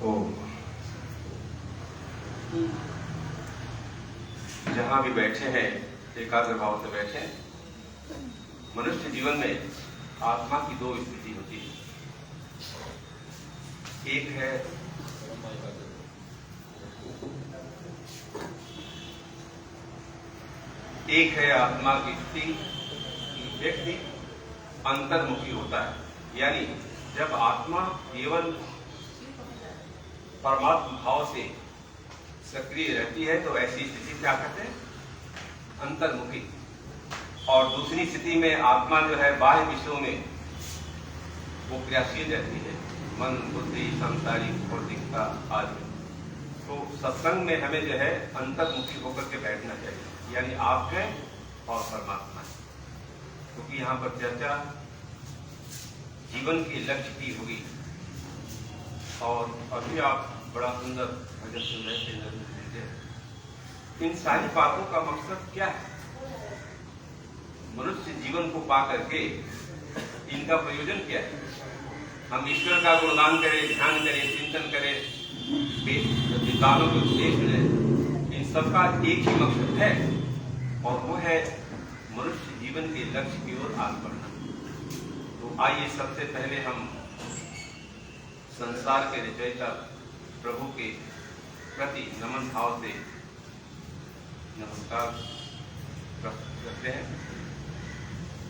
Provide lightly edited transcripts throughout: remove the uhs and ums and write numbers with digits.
तो जहां भी बैठे हैं एकाग्र भाव से बैठे। मनुष्य जीवन में आत्मा की दो स्थिति होती है। एक है आत्मा की स्थिति कि व्यक्ति अंतर्मुखी होता है, यानी जब आत्मा केवल परमात्मा भाव से सक्रिय रहती है तो ऐसी स्थिति क्या कहते हैं, अंतर्मुखी। और दूसरी स्थिति में आत्मा जो है बाह्य विषयों में वो क्रियाशील रहती है, मन, बुद्धि, सांसारिक, भौतिकता आदि। तो सत्संग में हमें जो है अंतर्मुखी होकर के बैठना चाहिए, यानी आप हैं और परमात्मा है। क्योंकि यहाँ पर चर्चा जीवन के लक्ष्य की होगी। और अभी आप बड़ा सुंदर भजन सुन रहे थे। इन सारी बातों का मकसद क्या है? मनुष्य जीवन को पा करके इनका प्रयोजन क्या है? हम ईश्वर का गुणगान करें, ध्यान करें, चिंतन करें, विद्वानों के उपदेश मिले, इन सबका एक ही मकसद है और वो है मनुष्य जीवन के लक्ष्य की ओर आगे बढ़ना। तो आइए सबसे पहले हम संसार के रचयिता प्रभु के प्रति नमन भाव से नमस्कार करते हैं।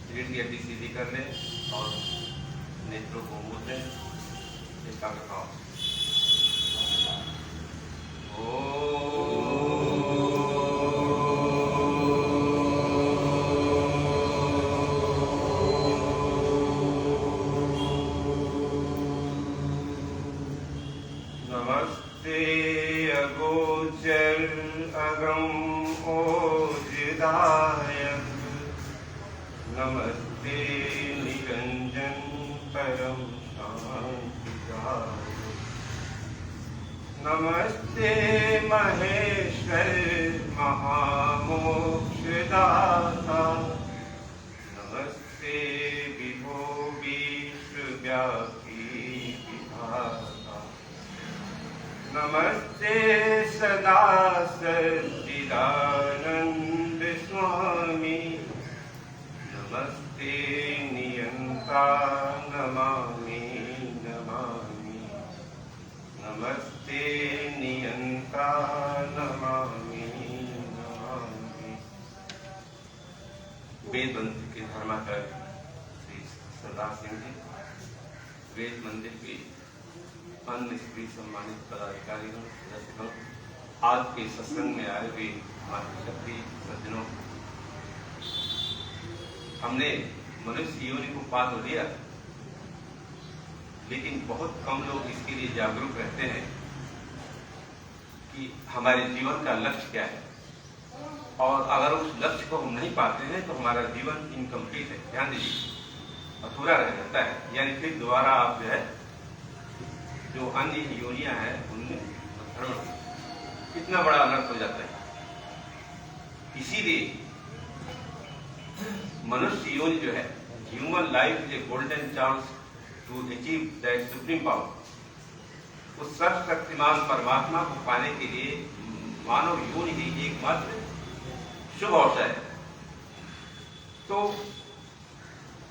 रीढ़ की हड्डी सीधी कर लें और नेत्रों को मूंद लें। एकाग्र भाव। नमस्ते अगोचर अगम ओजदायक, नमस्ते निरंजन परम शांतिदायक, नमस्ते महेश्वर महामोक्षदाता, नमस्ते विभो विश्वव्यापी विधाता, नमस्ते सदा सच्चिदानंद स्वामी, नमस्ते नियंता नमामि नमामि, नमस्ते नियंता नमामि नमामि। वेद मंदिर के धर्माचार्य श्री सरदार सिंह जी, वेद मंदिर के अन्य स्त्री सम्मानित पदाधिकारियों, सदस्यों, आज के सत्संग में आए हुए मातृशक्ति सज्जनों, हमने मनुष्य योनि को पा तो लिया, लेकिन बहुत कम लोग इसके लिए जागरूक रहते हैं कि हमारे जीवन का लक्ष्य क्या है। और अगर उस लक्ष्य को हम नहीं पाते हैं तो हमारा जीवन इनकम्प्लीट है, ध्यान दीजिए, अधूरा रह जाता है। यानी फिर दोबारा आप जो है जो अन्य योनियां हैं उनमें भ्रमण कितना बड़ा अनर्थ हो जाता है। इसीलिए मनुष्य योनि जो है, human life is a golden chance to achieve that supreme power. उस सर्वशक्तिमान परमात्मा को पाने के लिए मानव योनि ही एकमात्र शुभ अवसर है। तो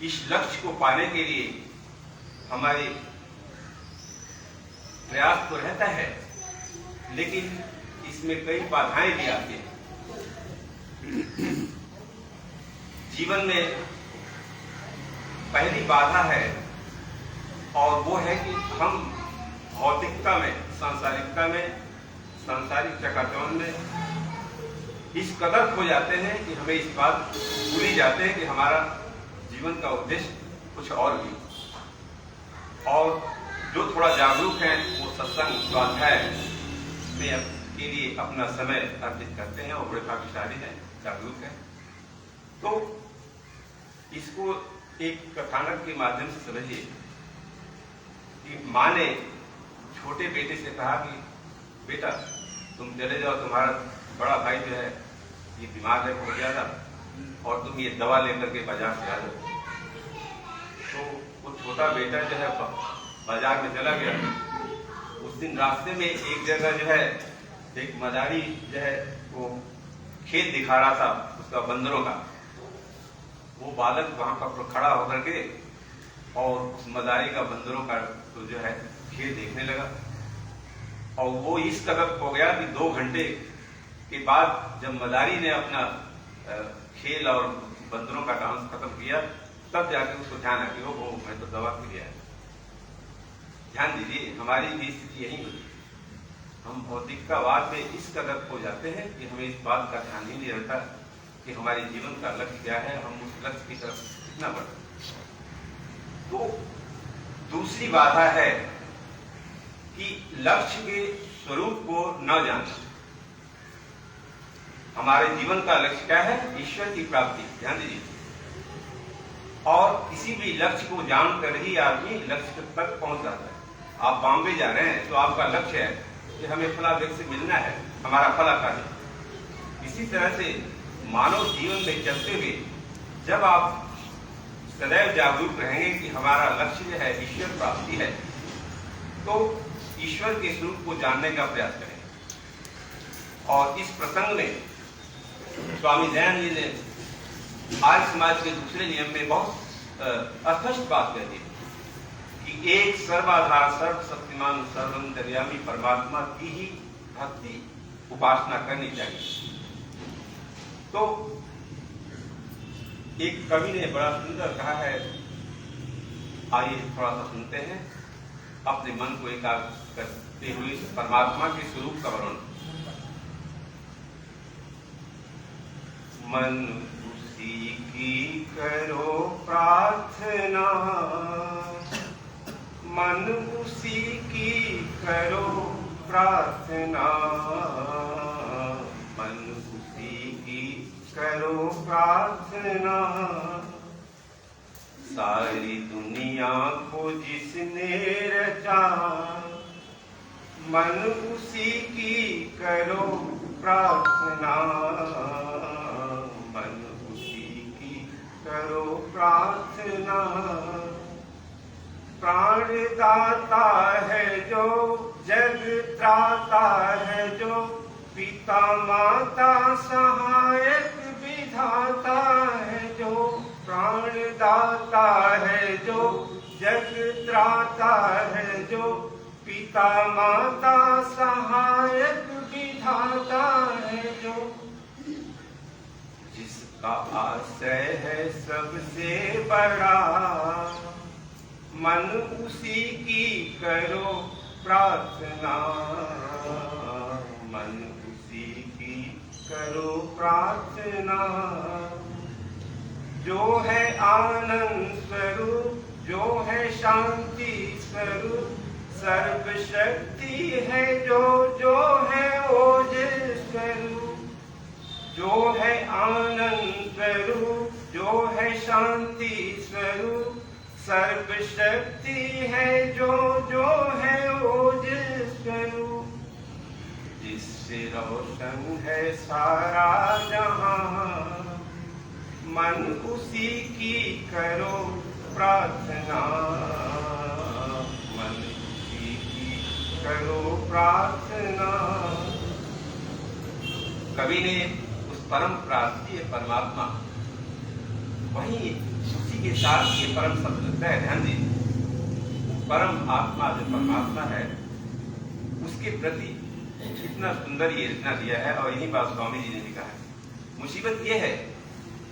इस लक्ष्य को पाने के लिए हमारे प्रयास तो रहता है, लेकिन इसमें कई बाधाएं भी आती हैं। जीवन में पहली बाधा है और वो है कि हम भौतिकता में, सांसारिकता में, सांसारिक चकाचौंध में इस कदर खो जाते हैं कि हमें इस बात भूल ही जाते हैं कि हमारा जीवन का उद्देश्य कुछ और भी। और जो थोड़ा जागरूक हैं वो सत्संग स्वाध्याय में के लिए अपना समय अर्पित करते हैं और बड़े भाग्यशाली हैं, जागरूक हैं। तो इसको एक कथानक के माध्यम से समझिए कि माँ ने छोटे बेटे से कहा कि बेटा तुम चले जाओ, तुम्हारा बड़ा भाई जो है ये बीमार है बहुत ज्यादा, और तुम ये दवा लेकर के बाजार से आ जाओ। तो वो छोटा बेटा जो है बाजार में चला गया, उस दिन रास्ते में एक जगह जो है एक मदारी जो है वो खेत दिखा रहा था उसका बंदरों का। वो बालक वहां पर खड़ा होकर के और उस मदारी का बंदरों का तो जो है खेत देखने लगा। और वो इस कदर हो गया कि 2 घंटे के बाद जब मदारी ने अपना खेल और बंदरों का डांस खत्म किया तब जाके उसको ध्यान आया कि वो मैं तो दवा पी गया। ध्यान दीजिए, हमारी भी स्थिति यही होती है। हम भौतिकतावाद में इस कदर हो जाते हैं कि हमें इस बात का ध्यान ही नहीं रहता कि हमारे जीवन का लक्ष्य क्या है, हम उस लक्ष्य की तरफ कितना बढ़े। तो दूसरी बाधा है कि लक्ष्य के स्वरूप को न जानना। हमारे जीवन का लक्ष्य क्या है? ईश्वर की प्राप्ति। ध्यान दीजिए, और किसी भी लक्ष्य को जानकर ही आदमी लक्ष्य तक पहुंच जाता है। आप बॉम्बे जा रहे हैं तो आपका लक्ष्य है कि हमें फला व्यक्ति से मिलना है, हमारा फला कार्य। इसी तरह से मानव जीवन में चलते हुए जब आप सदैव जागरूक रहेंगे कि हमारा लक्ष्य जो है ईश्वर प्राप्ति है, तो ईश्वर के स्वरूप को जानने का प्रयास करेंगे। और इस प्रसंग में स्वामी दयानंद जी ने आर्य समाज के दूसरे नियम में बहुत स्पष्ट बात कह दी कि एक सर्वाधार सर्वशक्तिमान सर्वंतर्यामी परमात्मा की ही भक्ति उपासना करनी चाहिए। तो एक कवि ने बड़ा सुंदर कहा है, आइए थोड़ा सा सुनते हैं, अपने मन को एकाग्र करते हुए परमात्मा के स्वरूप का वर्णन। मन उसी की करो प्रार्थना, मन उसी की करो प्रार्थना, मन उसी की करो प्रार्थना, सारी दुनिया को जिसने रचा, मन उसी की करो प्रार्थना, मन उसी की करो प्रार्थना। प्राण दाता है जो, जग त्राता है जो, पिता माता सहायक विधाता है जो, प्राण दाता है जो, जग त्राता है जो, पिता माता सहायक विधाता है जो, जिसका आश्रय है सबसे बड़ा, मन उसी की करो प्रार्थना, मन उसी की करो प्रार्थना। जो है आनंद स्वरूप, जो है शांति स्वरूप, सर्वशक्ति है जो, जो है ओजस स्वरूप, जो है आनंद स्वरूप, जो है शांति स्वरूप, सर्वशक्ति है जो, जो है ओजस स्वरूप, जिससे रोशन है सारा जहां, मन उसी की करो प्रार्थना, मन उसी की करो प्रार्थना। कवि ने उस परम प्रार्थी परमात्मा, वही उसी के साथ ये परम शब्द लगता है। ध्यान दीजिए, परम आत्मा जो परमात्मा है उसके प्रति कितना सुंदर ये रचना दिया है। और यही बात स्वामी जी ने लिखा है। मुसीबत ये है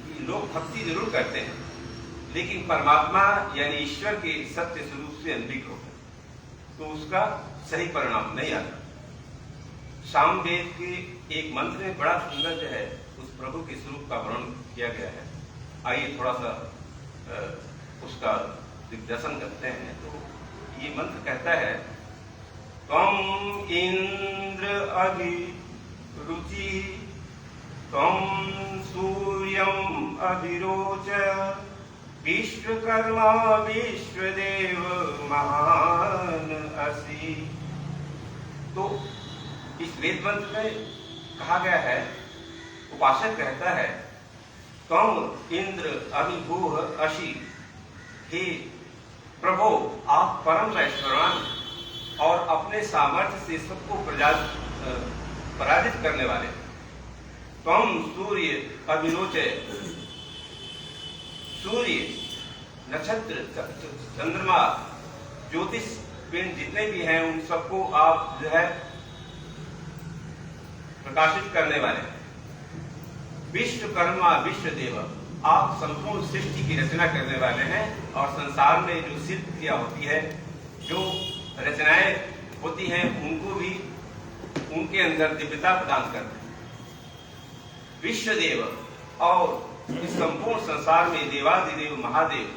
कि लोग भक्ति जरूर करते हैं लेकिन परमात्मा यानी ईश्वर के सत्य स्वरूप से अनभिज्ञ होते हैं तो उसका सही परिणाम नहीं आता। सामवेद के एक मंत्र में बड़ा सुंदर जो है उस प्रभु के स्वरूप का वर्णन किया गया है। आइए थोड़ा सा उसका दिग्दर्शन करते हैं। तो ये मंत्र कहता है, त्वं इंद्र अभिरुचि, त्वं सूर्यं अभिरोच, विश्वकर्मा विश्वदेव महान असि। तो इस वेद मंत्र में कहा गया है, उपासक कहता है, त्वं इंद्र अभिभूः असि, हे प्रभु आप परम ऐश्वर्यवान, और अपने सामर्थ्य से सबको पराजित करने वाले। त्वं सूर्य अभिरोचय, सूर्य, नक्षत्र, चंद्रमा, ज्योतिष पिंड जितने भी हैं उन सबको आप जो है प्रकाशित करने वाले। विश्वकर्मा विश्वदेव, आप संपूर्ण सृष्टि की रचना करने वाले हैं और संसार में जो शिल्प क्रिया होती है, जो रचनाएं होती हैं, उनको भी उनके अंदर दिव्यता प्रदान करते हैं। विश्वदेव, और इस संपूर्ण संसार में देवादिदेव महादेव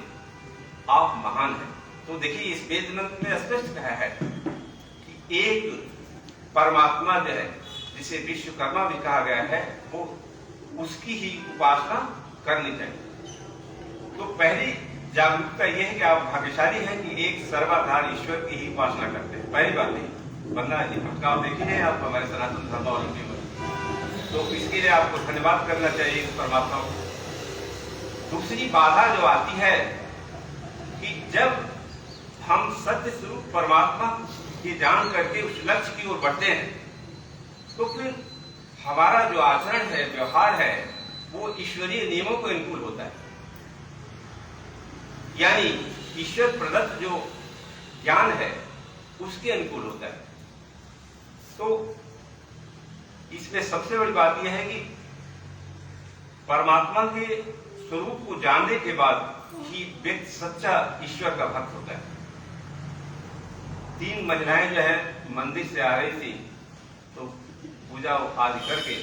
आप महान हैं। तो देखिए इस वेद मंत्र में स्पष्ट कहा है कि एक परमात्मा जो है, जिसे विश्वकर्मा भी कहा गया है, वो उसकी ही उपासना करनी चाहिए। तो पहली जागरूकता यह है कि आप भाग्यशाली हैं कि एक सर्वाधार ईश्वर की ही उपासना करते हैं। पहली बात नहीं, वरना ये भटकाव देखिए आप हमारे सनातन धर्मावलंबी में, तो इसके लिए आपको धन्यवाद करना चाहिए इस परमात्मा को। दूसरी बाधा जो आती है कि जब हम सत्य स्वरूप परमात्मा की जान करके उस लक्ष्य की ओर बढ़ते हैं, तो फिर हमारा जो आचरण है, व्यवहार है, वो ईश्वरीय नियमों के अनुकूल होता है। यानी ईश्वर प्रदत्त जो ज्ञान है उसके अनुकूल होता है। तो इसमें सबसे बड़ी बात यह है कि परमात्मा के स्वरूप को जानने के बाद ही व्यक्ति सच्चा ईश्वर का भक्त होता है। 3 महिलाएं जो है मंदिर से आ रही थी, तो पूजा आदि करके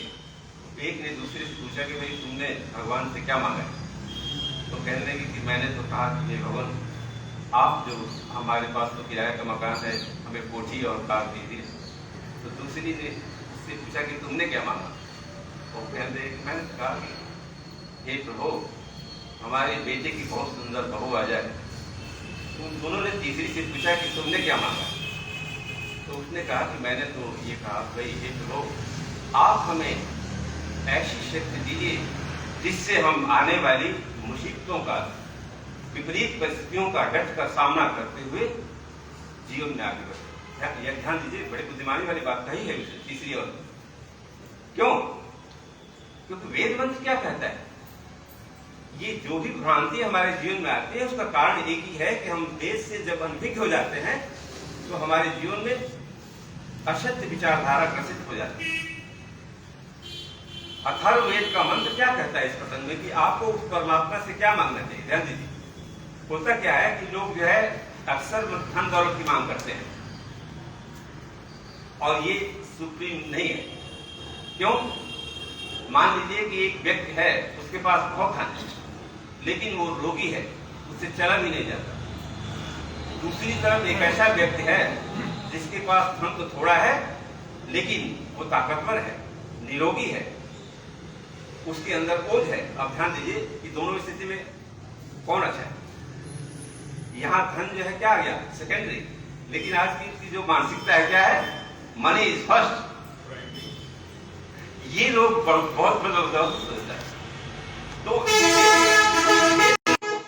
एक ने दूसरे से पूछा कि भाई तुमने भगवान से क्या मांगा? तो कहने लगी कि मैंने तो कहा कि हे भगवान, आप जो हमारे पास तो किराए का मकान है, हमें कोठी और कार दीजिए। तो दूसरी ने उससे पूछा कि तुमने क्या मांगा? तो कहने लगी मैंने कहा कि हे प्रभु, हमारे बेटे की बहुत सुंदर बहू आ जाए। तो दोनों ने तीसरी से पूछा कि तुमने क्या मांगा? तो उसने कहा कि मैंने तो ये कहा भाई हे प्रभु, आप हमें ऐसी शक्ति दीजिए जिससे हम आने वाली मुसीबतों का, विपरीत परिस्थितियों का डट कर सामना करते हुए जीवन में आगे बढ़े। ध्यान दीजिए, बड़ी बुद्धिमानी वाली बात कही है उसे तीसरी ओर। क्यों? क्योंकि वेद मंत्र क्या कहता है? ये जो भी भ्रांति हमारे जीवन में आती है उसका कारण एक ही है कि हम वेद से जब अनभिज्ञ हो जाते हैं तो हमारे जीवन में असत्य विचारधारा ग्रसित हो जाती है। अथर्ववेद का मंत्र क्या कहता है इस प्रसंग में कि आपको उस परमात्मा से क्या मांगना चाहिए? ध्यान दीजिए, होता क्या है कि लोग जो है अक्सर धन दौलत की मांग करते हैं और ये सुप्रीम नहीं है। क्यों? मान लीजिए कि एक व्यक्ति है, उसके पास बहुत धन है, लेकिन वो रोगी है, उससे चला भी नहीं जाता। दूसरी तरफ एक ऐसा व्यक्ति है जिसके पास धन तो थोड़ा है, लेकिन वो ताकतवर है, निरोगी है, उसके अंदर ओज है। अब ध्यान दीजिए कि दोनों स्थिति में कौन अच्छा है? यहां धन जो है क्या आ गया? सेकेंडरी। लेकिन आज की जो मानसिकता है क्या है? Money is first. ये लोग बहुत जबरदस्त सोचता है। तो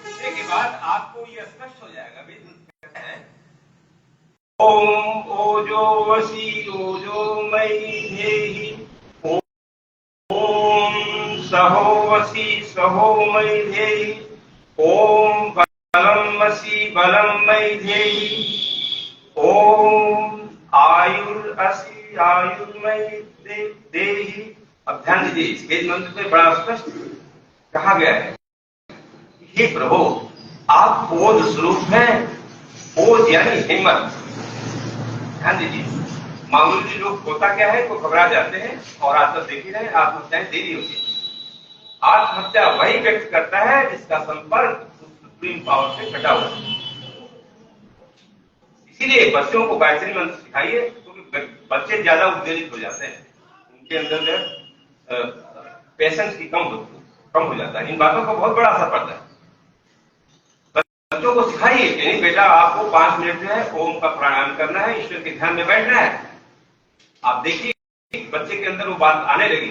इसके के बाद आपको ये स्पष्ट हो जाएगा। ओम ओजो वसी ओजो मयि धेहि, ओम सहो वसी सहो मयि धेहि, ओम बलम वसी बलम मयि धेहि, ओम आयुर असी आयुर मयि देहि। अब ध्यान दीजिए, इस वेद मंत्र में बड़ा स्पष्ट कहा गया है, हे प्रभु आप ओज स्वरूप हैं। ओज यानी हिम्मत। ध्यान दीजिए, मामूली लोग होता क्या है, तो घबरा जाते हैं और आत्महत्या देखी रहे, आत्महत्याएं देरी होती है। आत्महत्या वही व्यक्ति करता है जिसका संपर्क सुप्रीम पावर से कटा हुआ है। इसीलिए बच्चों को गायत्री मंत्र सिखाइए, क्योंकि बच्चे ज्यादा उत्तेजित हो जाते हैं, उनके अंदर पेशेंस की कम हो जाता है। इन बातों का बहुत बड़ा असर पड़ता है। बच्चों को सिखाइए कि नहीं बेटा, आपको 5 मिनट जो है ओम का प्राणायाम करना है, ईश्वर के ध्यान में बैठना है। आप देखिए बच्चे के अंदर वो बात आने लगी।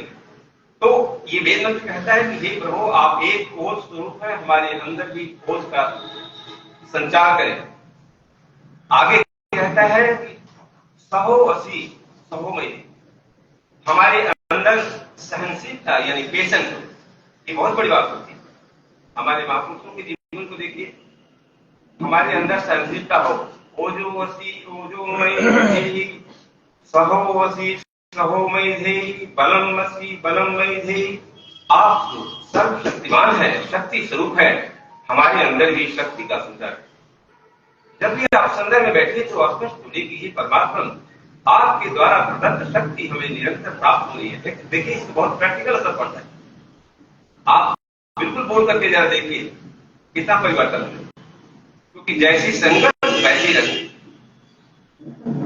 तो ये वेद मंत्र कहता है कि हे प्रभु आप एक ओज स्वरूप है, हमारे अंदर भी ओज का संचार करें। आगे कहता है कि सहो वसी सहो मई। हमारे अंदर सहनशीलता यानी पेशेंस, ये बहुत बड़ी बात होती है। हमारे महापुरुषों के जीवन को देखिए, हमारे अंदर सहनशीलता हो। ओजो वसी ओजो मई सहो वसी सहो मई धेहि बलम वसी बलम मई धेहि। आप सर्वशक्तिमान है, शक्ति स्वरूप है, हमारे अंदर भी शक्ति का सुंदर है। जब भी आप संदर्भ में बैठे तो स्पष्ट बोले कि ये परमात्मा आपके द्वारा प्रदत्त शक्ति हमें निरंतर प्राप्त हो रही है। देखिए इससे बहुत प्रैक्टिकल असर पड़ता है। आप बिल्कुल बोल करके जरा देखिए कितना परिवर्तन है, क्योंकि जैसी संगत वैसी रंग।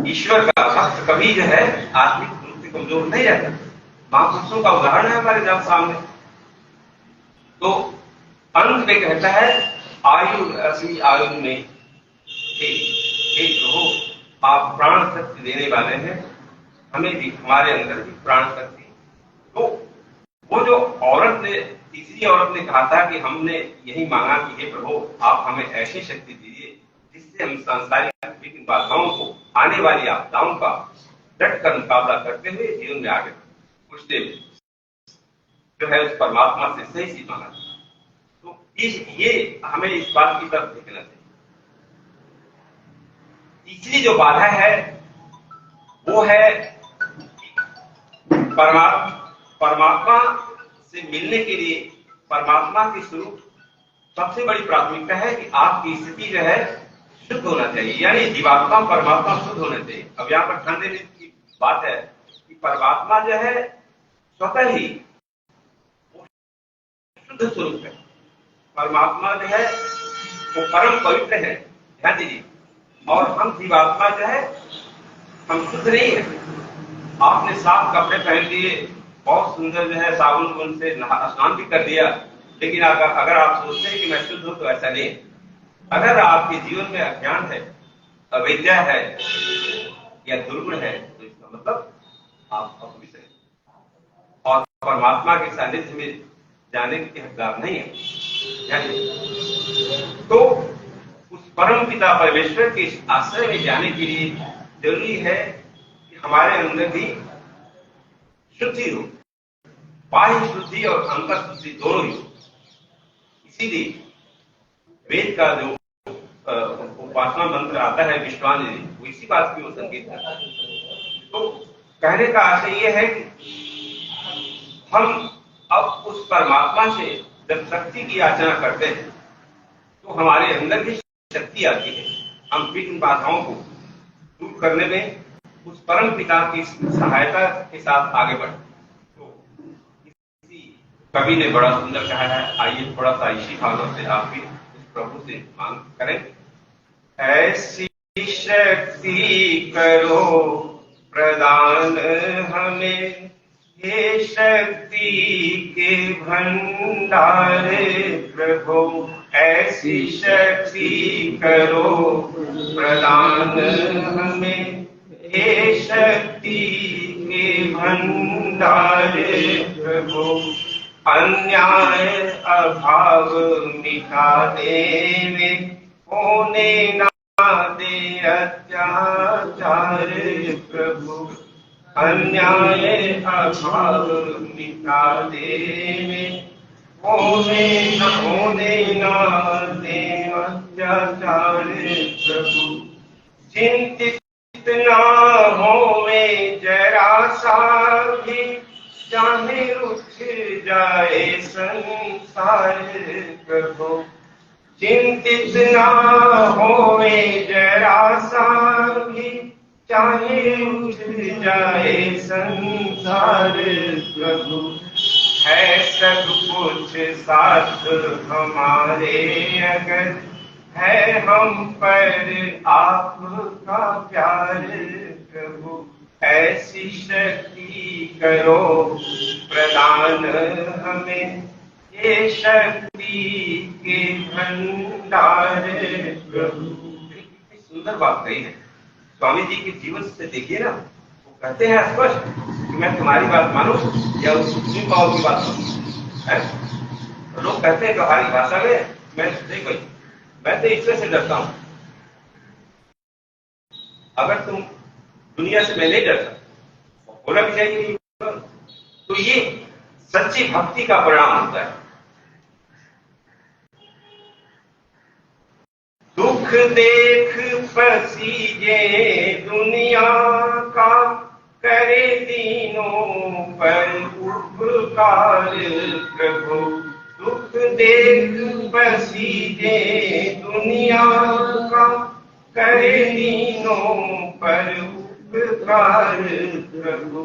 ईश्वर का भक्त कभी जो है आत्मिक रूप से कमजोर नहीं रहता। महापुरुषों का उदाहरण है हमारे जब सामने। तो अंत में कहता है आयु असली आयु में प्रभु आप प्राण शक्ति देने वाले हैं, हमें भी हमारे अंदर भी प्राण शक्ति। तो वो जो औरत ने, तीसरी औरत ने कहा था कि हमने यही मांगा कि हे प्रभु आप हमें ऐसी शक्ति दीजिए जिससे हम सांसारिक बाधाओं को, आने वाली आपदाओं का डट कर मुकाबला करते हुए जीवन में आगे उसने जो है उस परमात्मा से सही सी मांगा। तो ये हमें इस बात की तरफ देखना चाहिए। तीसरी जो बाधा है वो है परमात्मा से मिलने के लिए परमात्मा के स्वरूप सबसे बड़ी प्राथमिकता है कि आपकी स्थिति जो है शुद्ध होना चाहिए, यानी जीवात्मा परमात्मा शुद्ध होना चाहिए। अब यहाँ पर ध्यान देने की बात है कि परमात्मा जो है स्वतः ही शुद्ध स्वरूप है। परमात्मा जो है वो परम पवित्र है, ध्यान दीजिए। और हम जीवात्मा जो है हम शुद्ध नहीं है। आपने साफ कपड़े पहन लिए, बहुत सुंदर जो है साबुन से स्नान भी कर दिया, लेकिन अगर आप सोचते हैं कि मैं शुद्ध हूं तो ऐसा नहीं। अगर आपके जीवन में अज्ञान है, अविद्या है या दुर्गुण है तो इसका मतलब आप अपवित्र हैं और परमात्मा के सानिध्य में जाने के हकदार नहीं है। तो उस परम पिता परमेश्वर के आश्रय में जाने के लिए जरूरी है कि हमारे अंदर भी शुद्धि हो, बाह्य शुद्धि और अंतर शुद्धि दोनों ही। इसीलिए वेद का जो उपासना मंत्र आता है विश्वानि, वो इसी बात की वो संकेत है। तो कहने का आशय ये है कि हम अब उस परमात्मा से जब शक्ति की याचना करते हैं तो हमारे अंदर भी शक्ति आती है। हम विघ्न बाधाओं को दूर करने में उस परम पिता की सहायता के साथ आगे बढ़े। तो इसी कवि ने बड़ा सुंदर कहा है, आइए थोड़ा सा इसी भावना से आप भी उस प्रभु से मांग करें। ऐसी शक्ति करो प्रदान हमें, हे शक्ति के भंडार प्रभु। ऐसी शक्ति करो प्रदान हमें, हे शक्ति के भंडार प्रभु। अन्याय अभाव मिटा देवे, होने ना दे अत्याचार प्रभु। अन्याय अभाव मिटा देवे, होने ना दे अत्याचार प्रभु। चिंतित ना होवे जरा सा भी, चाहे उठ जाए संसार प्रभु। चिंतित ना होवे जरा सा भी, चाहे उठ जाए संसार प्रभु। है सब कुछ साथ हमारे अगर, है हम पर आपका प्यार प्रभु। ऐसी शक्ति करो प्रदान हमें, ये शक्ति के भंडार प्रभु। कितनी सुंदर बात कही है स्वामी जी के जीवन से। देखिए ना, वो कहते हैं स्पष्ट कि मैं तुम्हारी बात मानूं या उस सुप्रीम पावर की बात मानूं। लोग कहते हैं तुम्हारी भाषा में, मैं तो ईश्वर से डरता हूं। अगर तुम दुनिया से मैं नहीं डरता, बोला भी चाहिए। तो ये सच्ची भक्ति का परिणाम होता है। दुख देख पसीजे दुनिया का, करे दीनों पर उपकार प्रभु। दुख देख पसीजे दुनिया का, करे दीनों पर उपकार प्रभु।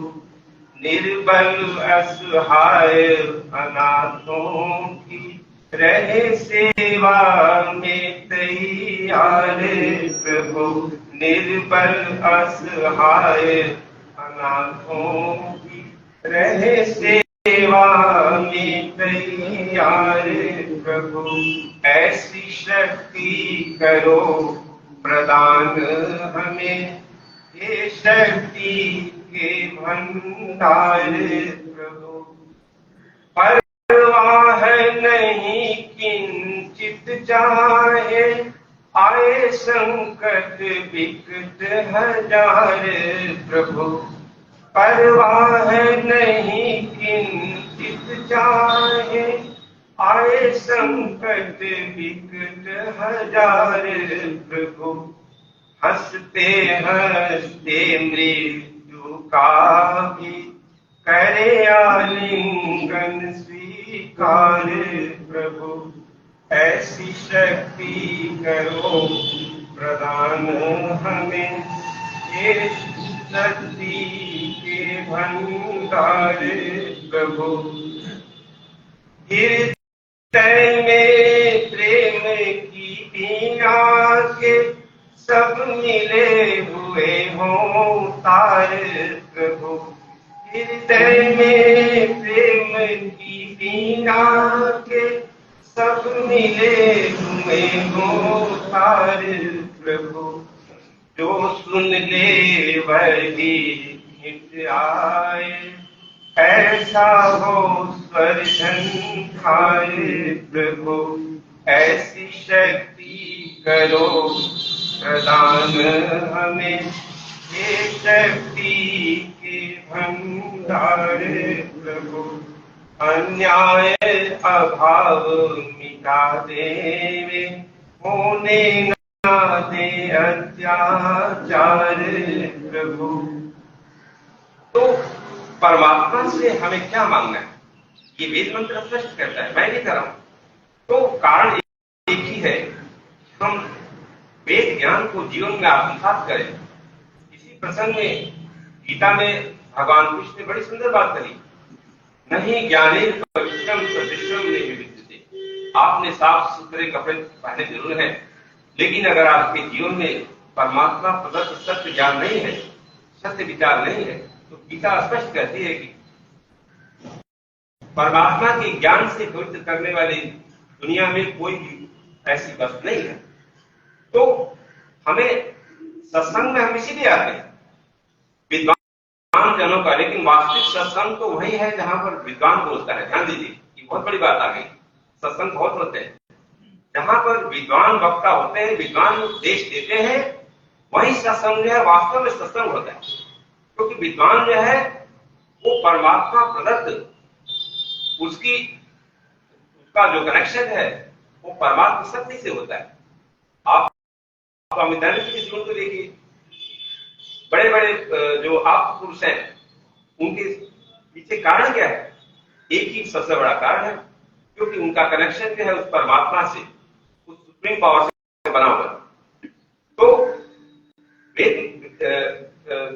निर्बल असहाय अनाथों की, रहे सेवा में तैयार प्रभु। निर्बल असहाय अनाथों की, रहे सेवा में तैयार प्रभु। ऐसी शक्ति करो प्रदान हमें, ये शक्ति के भंडार प्रभु। परवाह नहीं किंचित चाहे, आए संकट विकट हजार प्रभु। परवाह नहीं किंचित चाहे, आए संकट विकट हजार प्रभु। हंसते हंसते मृत्यु का भी, करे आलिंगन स्वीकार प्रभु। ऐसी शक्ति करो प्रदान हमें, ये शक्ति के भंडार प्रभु। हृदय में प्रेम की बीना के, सब मिले हुए हों तार प्रभु। हृदय में प्रेम की बीना के, सब मिले हुए हों तार प्रभु। जो सुन ले वही हित आए, ऐसा हो स्वर झंकार प्रभु। ऐसी शक्ति करो प्रदान हमें, ये शक्ति के भंडार प्रभु। अन्याय अभाव मिटा देवे, होने ना दे अत्याचार प्रभु। तो परमात्मा से हमें क्या मांगना है, ये वेद मंत्र स्पष्ट करता है, मैं नहीं कर रहा हूं। तो कारण एक ही है, हम वेद ज्ञान को जीवन में आत्मसात करें। इसी प्रसंग में गीता में भगवान कृष्ण ने बड़ी सुंदर बात कही, नहीं ज्ञाने परिश्रम सदृश्यम ने विविधते। आपने साफ सुथरे कपड़े पहने जरूर है, लेकिन अगर आपके जीवन में परमात्मा प्रदत्त सत्य ज्ञान नहीं है, सत्य विचार नहीं है, तो गीता स्पष्ट कहती है कि परमात्मा के ज्ञान से पवित्र करने वाली दुनिया में कोई भी ऐसी वस्तु नहीं है। तो हमें सत्संग में हम इसीलिए आते हैं, विद्वान जनों का, लेकिन वास्तविक सत्संग तो वही है जहां पर विद्वान बोलता है। ध्यान दीजिए, ये बहुत बड़ी बात आ गई। सत्संग बहुत होते हैं जहां पर विद्वान वक्ता होते हैं, विद्वान उपदेश देते हैं, वही सत्संग जो है वास्तव में सत्संग होता है। क्योंकि विद्वान जो है वो परमात्मा प्रदत्त उसका जो कनेक्शन है वो परमात्मा शक्ति से होता है। आप स्वामी दयानंद जी के जीवन को देखिए, बड़े बड़े जो आप पुरुष हैं उनके पीछे कारण क्या है? एक ही सबसे बड़ा कारण है, क्योंकि उनका कनेक्शन जो है उस परमात्मा से, उस सुप्रीम पावर से बना हुआ। तो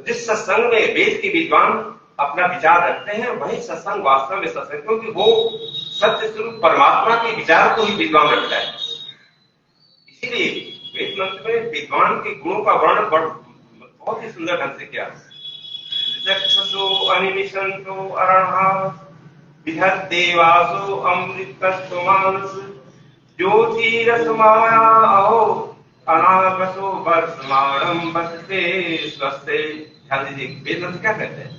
जिस सत्संग में वेद के विद्वान अपना विचार रखते हैं, वही सत्संग वास्तव में सत्संग, क्योंकि वो सत्य स्वरूप परमात्मा के विचार को ही विद्वान रखता है। इसीलिए वेद मंत्र में विद्वान के गुणों का वर्णन बहुत ही सुंदर ढंग से किया। अनिमिषंतो अरणहा विहत देवासो अमृतत्व मानस ज्योतिरसमाया अहो अनागसो वर्षमाणम बसते स्वस्थे। ध्यान दीजिए, वेद मंत्र क्या कहते हैं?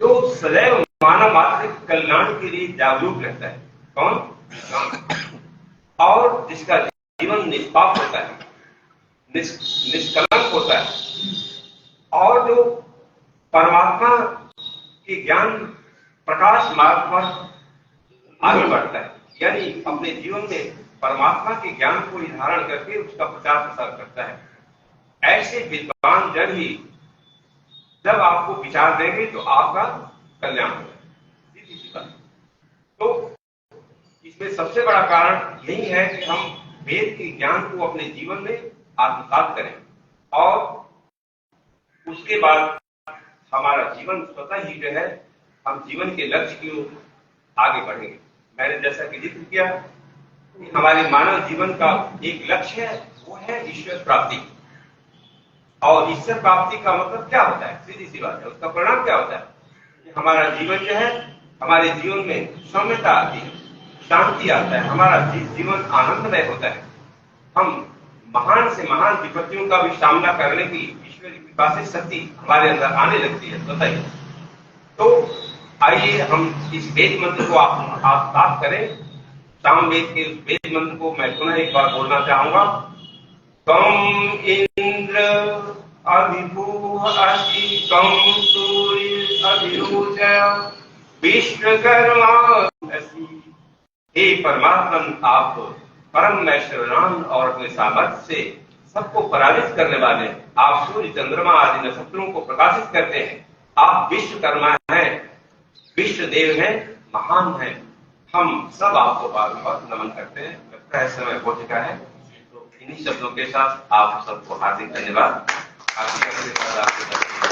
जो सदैव मानव मात्र के कल्याण के लिए जागरूक रहता है। कौन? और जिसका जीवन निष्पाप होता है, निष्कलंक होता है, और जो परमात्मा के ज्ञान प्रकाश मार्ग पर आगे बढ़ता है, यानी अपने जीवन में परमात्मा के ज्ञान को धारण करके उसका प्रचार प्रसार करता है। ऐसे विद्वान जन ही जब आपको विचार देंगे तो आपका कल्याण होगा, सीधी सी बात। तो इसमें सबसे बड़ा कारण यही है कि हम वेद के ज्ञान को अपने जीवन में आत्मसात करें और उसके बाद हमारा जीवन स्वतः ही जो है हम जीवन के लक्ष्य की ओर आगे बढ़ेंगे। मैंने जैसा कि जिक्र किया कि हमारे मानव जीवन का एक लक्ष्य है, वो है ईश्वर प्राप्ति। और ईश्वर प्राप्ति का मतलब क्या होता है? सीधी सी बात है, उसका परिणाम क्या होता है कि हमारा जीवन जो है, हमारे जीवन में सौम्यता आती है, शांति आता है, हमारा जीवन आनंदमय होता है। हम महान से महान विपत्तियों का भी सामना करने की ईश्वर की कृपा से शक्ति हमारे अंदर आने लगती है, बताइए। तो आइए हम इस वेद मंत्र को आप प्राप्त करें। सामवेद के उस वेद मंत्र को मैं पुनः एक बार बोलना चाहूंगा। कम इंद्र अभिभूः असि, कम सूर्य अभिरुचय, विश्वकर्मा असि। हे परमात्मन, आप परम ऐश्वर्यवान और अपने सामर्थ्य से सबको पराजित करने वाले, आप सूर्य चंद्रमा आदि नक्षत्रों को प्रकाशित करते हैं। आप विश्वकर्मा हैं, विश्व देव हैं, महान हैं। हम सब आपको बार-बार नमन करते हैं। लगता है समय हो चुका है, तो इन्हीं शब्दों के साथ आप सबको हार्दिक धन्यवाद। आपके